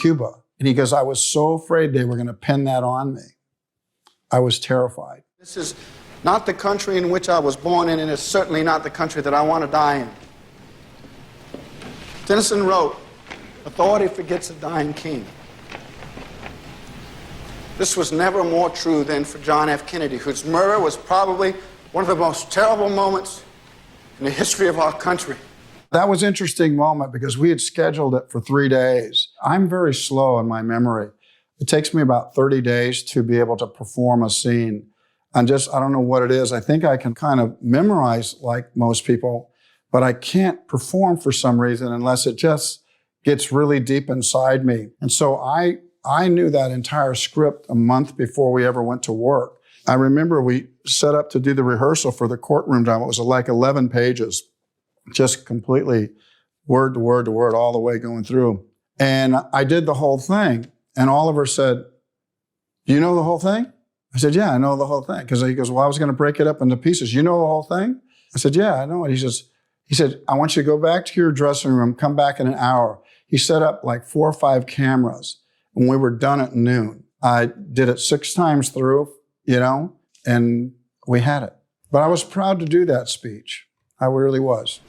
Cuba. And he goes, I was so afraid they were going to pin that on me. I was terrified. This is not the country in which I was born in, and it's certainly not the country that I want to die in. Tennyson wrote, authority forgets a dying king. This was never more true than for John F. Kennedy, whose murder was probably one of the most terrible moments in the history of our country. That was an interesting moment because we had scheduled it for 3 days. I'm very slow in my memory. It takes me about 30 days to be able to perform a scene. I don't know what it is. I think I can kind of memorize like most people, but I can't perform for some reason unless it just gets really deep inside me. And so I knew that entire script a month before we ever went to work. I remember we set up to do the rehearsal for the courtroom drama. It was like 11 pages, just completely word to word to word all the way going through. And I did the whole thing. And Oliver said, do you know the whole thing? I said, yeah, I know the whole thing. Because he goes, well, I was going to break it up into pieces. You know the whole thing? I said, yeah, I know it. He said, I want you to go back to your dressing room, come back in an hour. He set up like 4 or 5 cameras, and we were done at noon. I did it 6 times through, and we had it. But I was proud to do that speech. I really was.